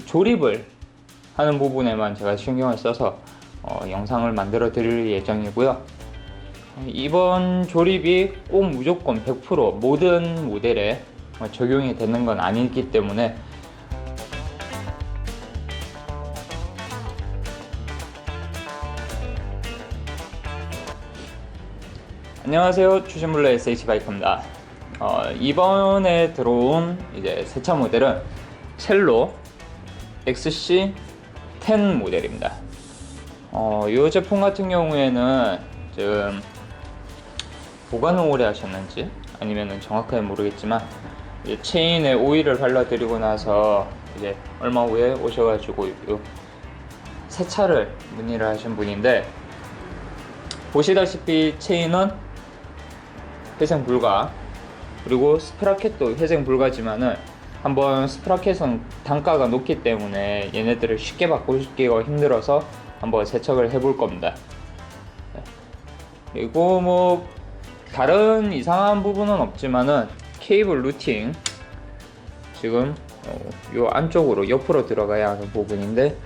조립을 하는 부분에만 제가 신경을 써서 영상을 만들어 드릴 예정이고요. 이번 조립이 꼭 무조건 100% 모든 모델에 적용이 되는 건 아니기 때문에 안녕하세요, 추신블러 SH바이크입니다. 이번에 들어온 이제 세차 모델은 첼로 XC10 모델입니다. 이 제품 같은 경우에는 지금 보관을 오래 하셨는지 아니면 정확하게 모르겠지만 체인에 오일을 발라드리고 나서 이제 얼마 후에 오셔가지고 세차를 문의를 하신 분인데, 보시다시피 체인은 회생 불가, 그리고 스프라켓도 회생 불가지만은 한번 스프라켓은 단가가 높기 때문에 얘네들을 쉽게 바꾸기가 힘들어서 한번 세척을 해볼 겁니다. 그리고 뭐 다른 이상한 부분은 없지만은 케이블 루팅, 지금 요 안쪽으로 옆으로 들어가야 하는 부분인데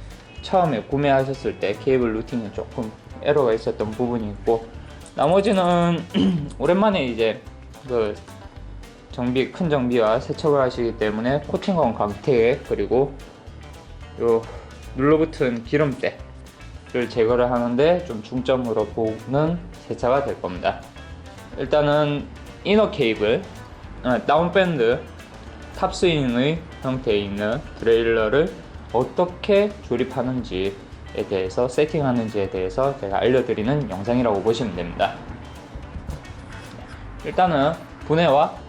처음에 구매하셨을 때 케이블 루팅에 조금 에러가 있었던 부분이 있고, 나머지는 오랜만에 이제 그 큰 정비와 세척을 하시기 때문에 코팅건 광택, 그리고 요 눌러붙은 기름때를 제거를 하는데 좀 중점으로 보는 세차가 될 겁니다. 일단은 이너 케이블, 다운밴드 탑스윙의 형태에 있는 드레일러를 어떻게 조립하는지에 대해서, 세팅하는지에 대해서 제가 알려드리는 영상이라고 보시면 됩니다. 일단은 분해와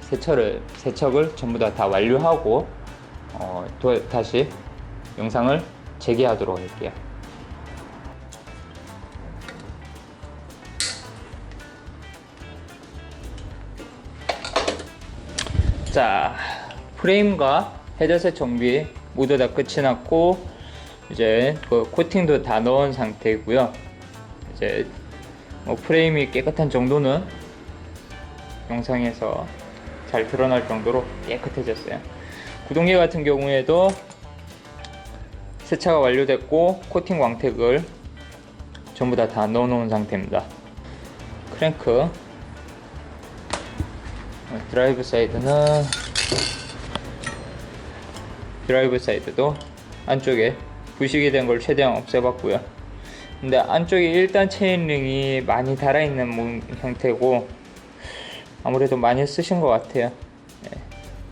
세척을 전부 다 완료하고 다시 영상을 재개하도록 할게요. 자, 프레임과 헤드셋 정비 모두 다 끝이 났고, 이제 그 코팅도 다 넣은 상태이고요. 이제 프레임이 깨끗한 정도는 영상에서 잘 드러날 정도로 깨끗해졌어요. 구동계 같은 경우에도 세차가 완료됐고 코팅 광택을 전부 다 넣어 놓은 상태입니다. 크랭크, 드라이브 사이드도 안쪽에 부식이 된 걸 최대한 없애봤고요. 근데 안쪽에 일단 체인링이 많이 달아있는 형태고 아무래도 많이 쓰신 것 같아요.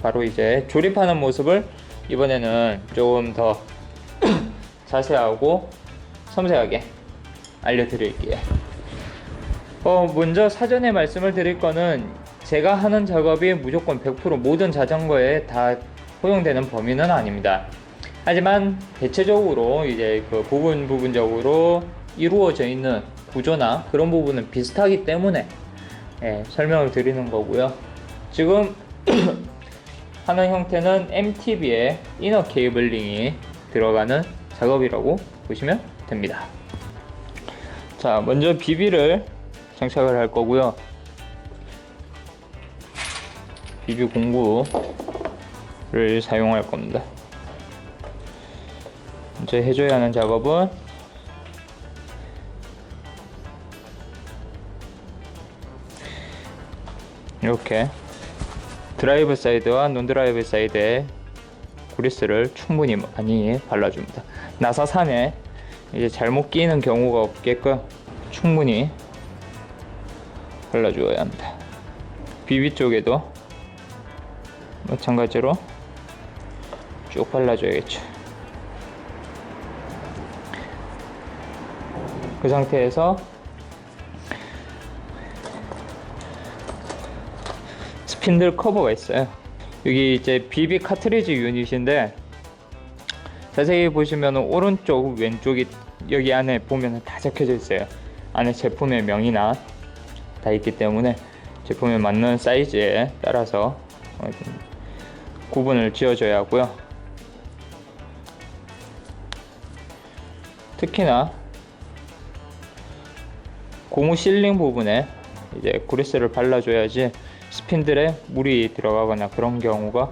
바로 이제 조립하는 모습을 이번에는 조금 더 자세하고 섬세하게 알려드릴게요. 먼저 사전에 말씀을 드릴 거는, 제가 하는 작업이 무조건 100% 모든 자전거에 다 허용되는 범위는 아닙니다. 하지만 대체적으로 이제 그 부분적으로 이루어져 있는 구조나 그런 부분은 비슷하기 때문에 설명을 드리는 거고요. 지금 하는 형태는 MTB에 이너 케이블링이 들어가는 작업이라고 보시면 됩니다. 자, 먼저 비비를 장착을 할 거고요. 비비 공구를 사용할 겁니다. 먼저 해줘야 하는 작업은 이렇게 드라이브 사이드와 논 드라이브 사이드에 그리스를 충분히 많이 발라줍니다. 나사산에 이제 잘못 끼는 경우가 없게끔 충분히 발라주어야 합니다. 비비 쪽에도 마찬가지로 쭉 발라줘야겠죠. 그 상태에서 스핀들 커버가 있어요. 여기 이제 비비 카트리지 유닛인데, 자세히 보시면 오른쪽 왼쪽이 여기 안에 보면 다 적혀져 있어요. 안에 제품의 명이나 다 있기 때문에 제품에 맞는 사이즈에 따라서 구분을 지어줘야 하고요. 특히나 고무 실링 부분에 이제 그리스를 발라줘야지 스핀들에 물이 들어가거나 그런 경우가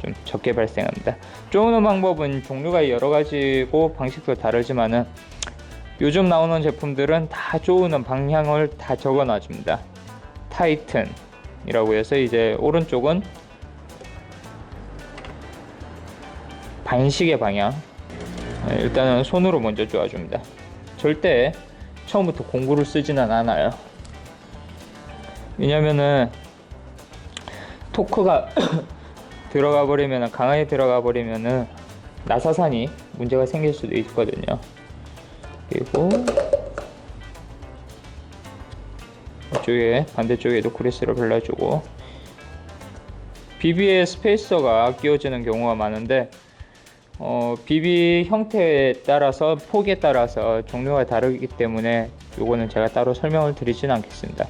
좀 적게 발생합니다. 쪼는 방법은 종류가 여러 가지고 방식도 다르지만은 요즘 나오는 제품들은 다 쪼는 방향을 다 적어 놔줍니다. 타이튼이라고 해서 이제 오른쪽은 반시계 방향. 일단은 손으로 먼저 쪼아줍니다. 절대 처음부터 공구를 쓰지는 않아요. 왜냐면은 토크가 들어가 버리면, 강하게 들어가 버리면은 나사산이 문제가 생길 수도 있거든요. 그리고 이쪽에 반대쪽에도 그리스를 발라주고, 비비에 스페이서가 끼워지는 경우가 많은데 비비 형태에 따라서, 폭에 따라서 종류가 다르기 때문에 요거는 제가 따로 설명을 드리지는 않겠습니다.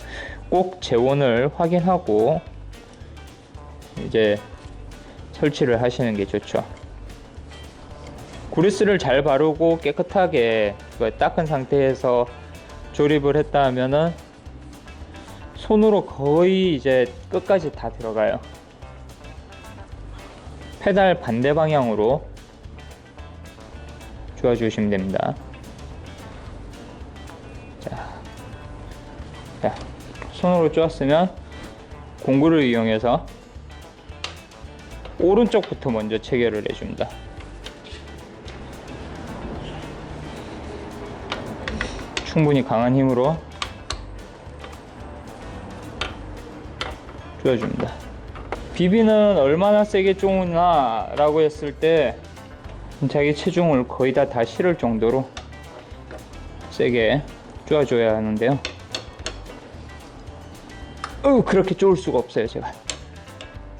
꼭 재원을 확인하고 이제 설치를 하시는 게 좋죠. 그리스를 잘 바르고 깨끗하게 닦은 상태에서 조립을 했다 하면은 손으로 거의 이제 끝까지 다 들어가요. 페달 반대 방향으로 쪼아주시면 됩니다. 자, 손으로 쪼았으면 공구를 이용해서 오른쪽부터 먼저 체결을 해줍니다. 충분히 강한 힘으로 쪼아줍니다. 비비는 얼마나 세게 쪼으나 라고 했을 때 자기 체중을 거의 다 실을 정도로 세게 쪼아줘야 하는데요. 그렇게 쪼을 수가 없어요, 제가.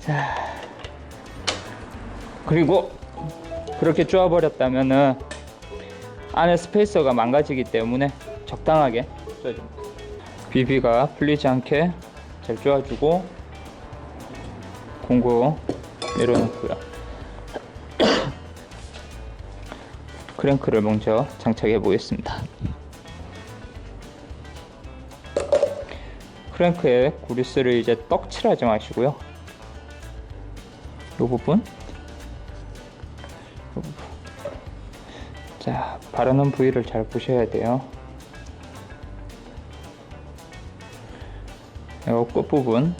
자, 그리고 그렇게 쪼아버렸다면은 안에 스페이서가 망가지기 때문에 적당하게 쪼아줍니다. 비비가 풀리지 않게 잘 쪼아주고 공구 내려놓고요. 크랭크를 먼저 장착해 보겠습니다. 크랭크에 그리스를 이제 떡칠하지 마시고요. 이 부분, 자, 바르는 부위를 잘 보셔야 돼요. 이 끝부분,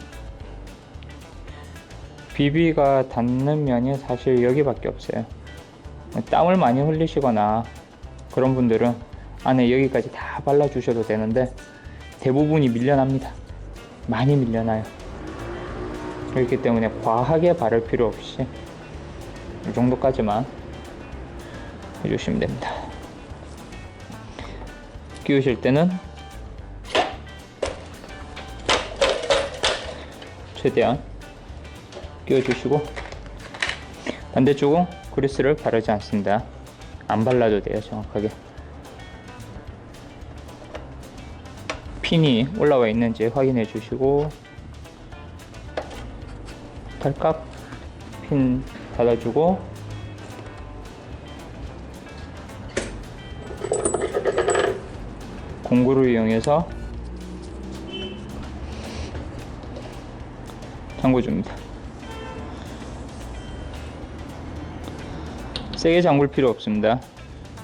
비비가 닿는 면이 사실 여기밖에 없어요. 땀을 많이 흘리시거나 그런 분들은 안에 여기까지 다 발라주셔도 되는데 대부분이 밀려납니다. 많이 밀려나요. 그렇기 때문에 과하게 바를 필요 없이 이 정도까지만 해주시면 됩니다. 끼우실 때는 최대한 끼워주시고, 반대쪽은 그리스를 바르지 않습니다. 안 발라도 돼요. 정확하게 핀이 올라와 있는지 확인해 주시고, 탈깍 핀 닫아주고, 공구를 이용해서 잠궈줍니다. 세게 잠글 필요 없습니다.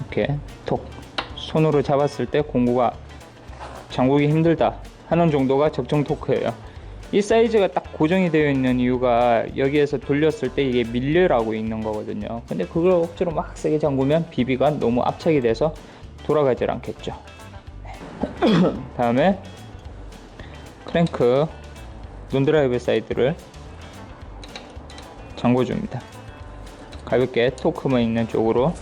이렇게 톡 손으로 잡았을 때 공구가 잠그기 힘들다 하는 정도가 적정 토크예요. 이 사이즈가 딱 고정이 되어 있는 이유가 여기에서 돌렸을 때 이게 밀려라고 있는 거거든요. 근데 그걸 억지로 막 세게 잠그면 비비가 너무 압착이 돼서 돌아가질 않겠죠. 다음에 크랭크 논드라이브 사이드를 잠궈줍니다. 가볍게 토크만 있는 쪽으로.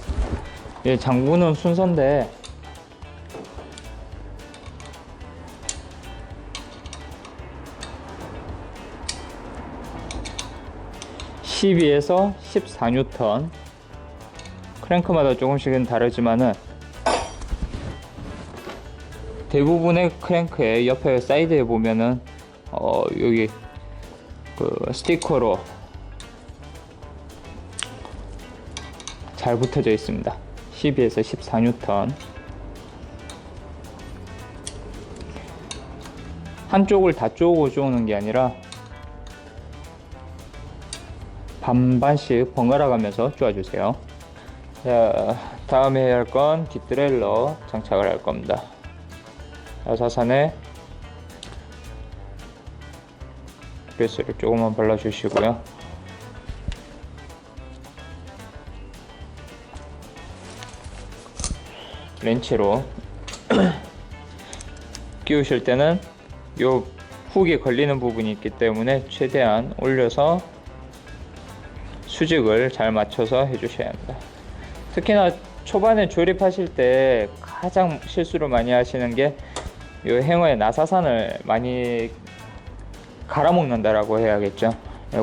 잠그는 순서인데 (12에서 14N) 크랭크마다 조금씩은 다르지만은 대부분의 크랭크의 옆에 사이드에 보면은 여기 그 스티커로 잘 붙어져 있습니다. 12에서 14N. 한쪽을 다 쪼고 쪼는 게 아니라 반반씩 번갈아 가면서 쪼아주세요. 자, 다음에 해야 할 건 뒷드레일러 장착을 할 겁니다. 야사산에 그리스를 조금만 발라주시고요. 렌치로 끼우실 때는 요 훅이 걸리는 부분이 있기 때문에 최대한 올려서 수직을 잘 맞춰서 해주셔야 합니다. 특히나 초반에 조립하실 때 가장 실수를 많이 하시는 게 요 행어의 나사산을 많이 갈아먹는다라고 해야겠죠.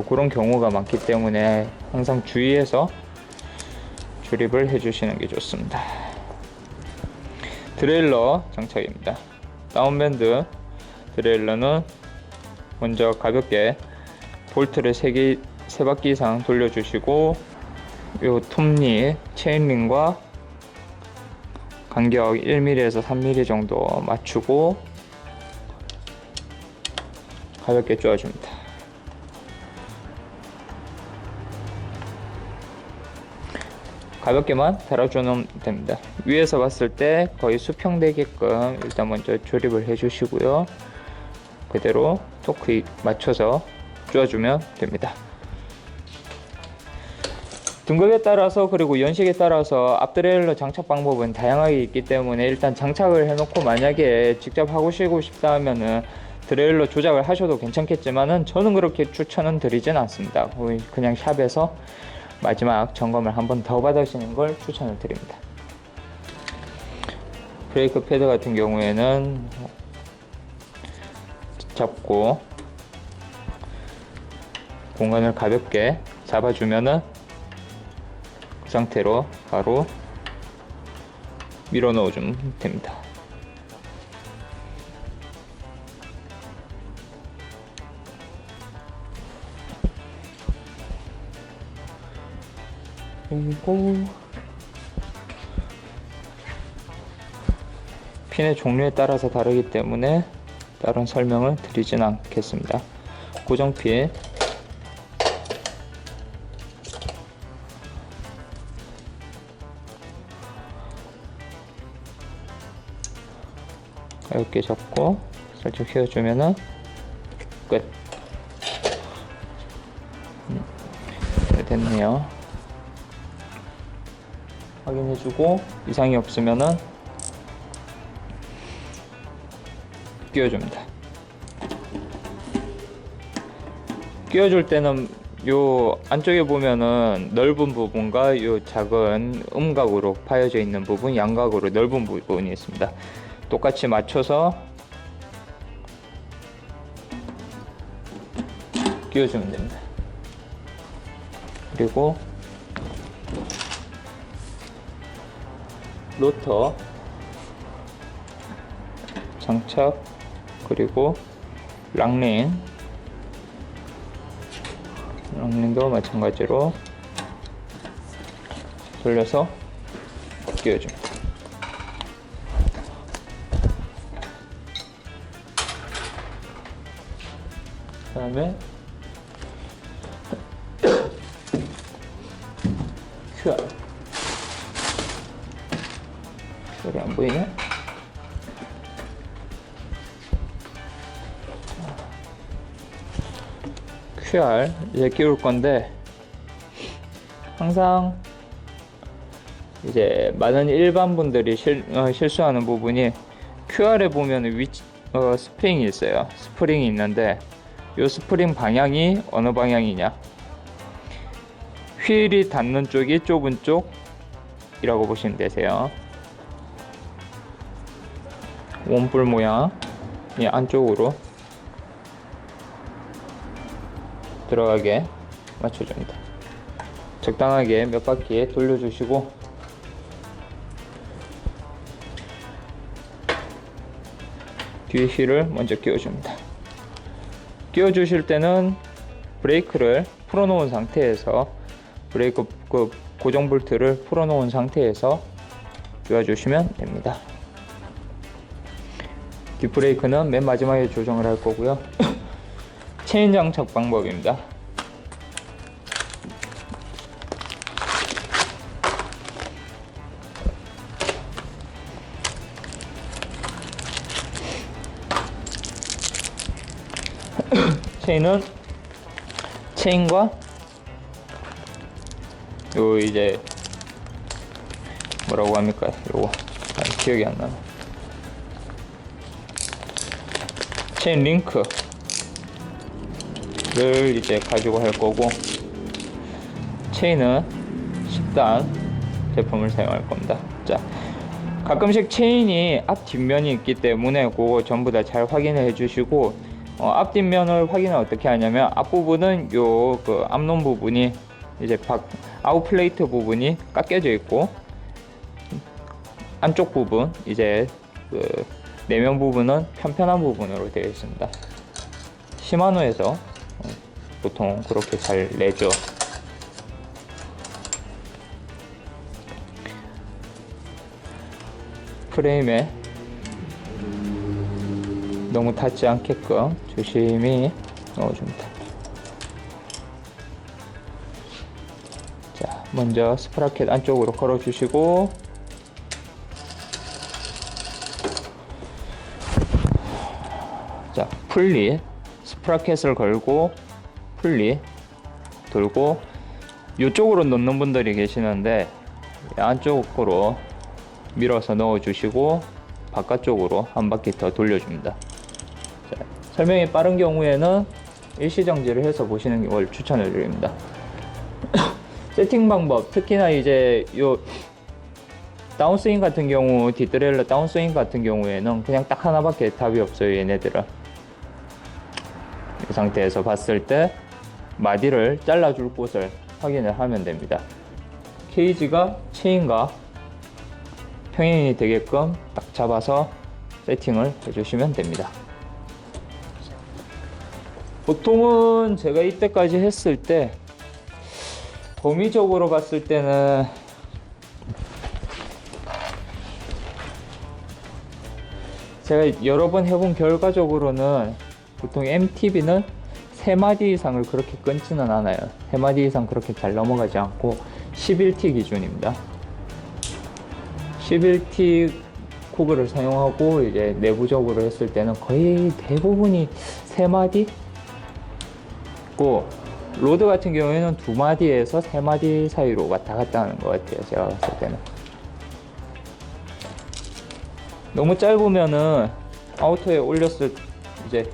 그런 경우가 많기 때문에 항상 주의해서 조립을 해주시는 게 좋습니다. 드레일러 장착입니다. 다운밴드 드레일러는 먼저 가볍게 볼트를 3바퀴 이상 돌려주시고 요 톱니 체인링과 간격 1mm에서 3mm 정도 맞추고 가볍게 쪼아줍니다. 가볍게만 달아주면 됩니다. 위에서 봤을 때 거의 수평되게끔 일단 먼저 조립을 해주시고요. 그대로 토크 맞춰서 쪼아주면 됩니다. 등급에 따라서 그리고 연식에 따라서 앞드레일러 장착 방법은 다양하게 있기 때문에 일단 장착을 해놓고 만약에 직접 하고 싶다 하면은 드레일러 조작을 하셔도 괜찮겠지만은 저는 그렇게 추천은 드리진 않습니다. 그냥 샵에서 마지막 점검을 한 번 더 받으시는 걸 추천을 드립니다. 브레이크 패드 같은 경우에는 잡고 공간을 가볍게 잡아주면은 그 상태로 바로 밀어 넣어주면 됩니다. 그리고 핀의 종류에 따라서 다르기 때문에 다른 설명을 드리진 않겠습니다. 고정핀 가볍게 잡고 살짝 휘어주면은 끝. 됐네요. 확인해주고 이상이 없으면은 끼워줍니다. 끼워줄 때는 요 안쪽에 보면은 넓은 부분과 요 작은 음각으로 파여져 있는 부분, 양각으로 넓은 부분이 있습니다. 똑같이 맞춰서 끼워주면 됩니다. 그리고 로터 장착, 그리고 락링도 마찬가지로 돌려서 끼워줍니다. 그 다음에 QR 소리 안 보이네? QR 이제 끼울 건데, 항상 이제 많은 일반 분들이 실수하는 부분이 QR에 보면 스프링이 있어요. 스프링이 있는데 이 스프링 방향이 어느 방향이냐, 휠이 닿는 쪽이 좁은 쪽이라고 보시면 되세요. 원뿔 모양이 안쪽으로 들어가게 맞춰줍니다. 적당하게 몇 바퀴 돌려주시고 뒤에 휠을 먼저 끼워줍니다. 끼워주실 때는 브레이크를 풀어놓은 상태에서, 브레이크 고정 볼트를 풀어놓은 상태에서 끼워주시면 됩니다. 뒷브레이크는 맨 마지막에 조정을 할 거고요. 체인 장착 방법입니다. 체인과 요 이제 뭐라고 합니까? 요거 기억이 안 나네. 체인 링크를 이제 가지고 할 거고, 체인은 10단 제품을 사용할 겁니다. 자, 가끔씩 체인이 앞 뒷면이 있기 때문에 그거 전부 다 잘 확인을 해 주시고, 앞 뒷면을 확인을 어떻게 하냐면, 앞부분은 요 그 앞론 부분이 이제 아웃플레이트 부분이 깎여져 있고, 안쪽 부분 이제 그 내면 부분은 편편한 부분으로 되어 있습니다. 시마노에서 보통 그렇게 잘 내죠. 프레임에 너무 닿지 않게끔 조심히 넣어줍니다. 자, 먼저 스프라켓 안쪽으로 걸어주시고, 자, 풀리 스프라켓을 걸고 풀리 돌고, 이쪽으로 넣는 분들이 계시는데 안쪽으로 밀어서 넣어 주시고 바깥쪽으로 한 바퀴 더 돌려줍니다. 자, 설명이 빠른 경우에는 일시정지를 해서 보시는 걸 추천해 드립니다. 세팅 방법, 특히나 이제 요 다운스윙 같은 경우, 뒷드레일러 다운스윙 같은 경우에는 그냥 딱 하나밖에 답이 없어요. 얘네들은 이 상태에서 봤을 때 마디를 잘라줄 곳을 확인을 하면 됩니다. 케이지가 체인과 평행이 되게끔 딱 잡아서 세팅을 해주시면 됩니다. 보통은 제가 이때까지 했을 때 범위적으로 봤을 때는 제가 여러 번 해본 결과적으로는 보통 MTB는 3마디 이상을 그렇게 끊지는 않아요. 3마디 이상 그렇게 잘 넘어가지 않고 11T 기준입니다. 11T 코그를 사용하고 이제 내부적으로 했을 때는 거의 대부분이 3마디? 고 로드 같은 경우에는 2마디에서 3마디 사이로 왔다 갔다 하는 것 같아요. 제가 봤을 때는. 너무 짧으면은 아우터에 올렸을 이제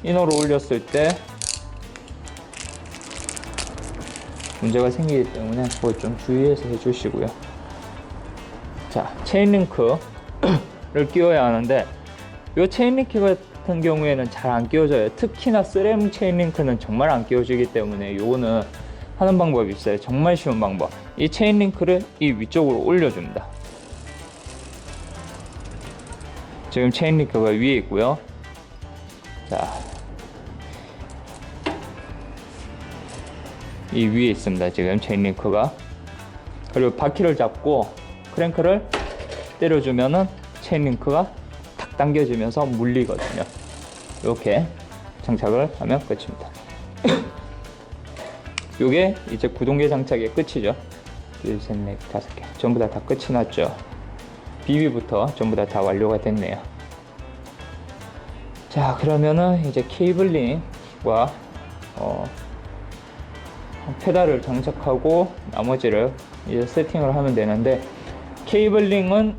이너로 올렸을 때 문제가 생기기 때문에 그거 좀 주의해서 해주시고요. 자, 체인링크를 끼워야 하는데 이 체인링크 같은 경우에는 잘 안 끼워져요. 특히나 스램 체인링크는 정말 안 끼워지기 때문에 요거는 하는 방법이 있어요. 정말 쉬운 방법. 이 체인링크를 이 위쪽으로 올려줍니다. 지금 체인링크가 위에 있고요. 자, 이 위에 있습니다. 지금 체인링크가. 그리고 바퀴를 잡고 크랭크를 때려주면은 체인링크가 탁 당겨지면서 물리거든요. 이렇게 장착을 하면 끝입니다. 요게 이제 구동계 장착의 끝이죠. 1, 2, 3, 4, 5개 전부 다 끝이 났죠. 비비부터 전부 다 완료가 됐네요. 자, 그러면은 이제 케이블링과 페달을 장착하고 나머지를 이제 세팅을 하면 되는데, 케이블링은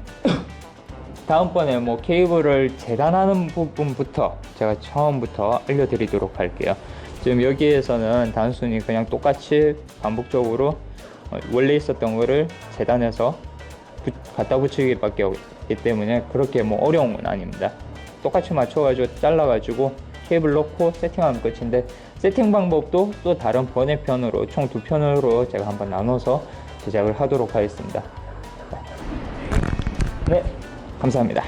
다음번에 뭐 케이블을 재단하는 부분부터 제가 처음부터 알려드리도록 할게요. 지금 여기에서는 단순히 그냥 똑같이 반복적으로 원래 있었던 거를 재단해서 갖다 붙이기 밖에 없기 때문에 그렇게 뭐 어려운 건 아닙니다. 똑같이 맞춰가지고 잘라가지고 케이블 넣고 세팅하면 끝인데, 세팅 방법도 또 다른 번외편으로 총 2편으로 제가 한번 나눠서 제작을 하도록 하겠습니다. 네, 감사합니다.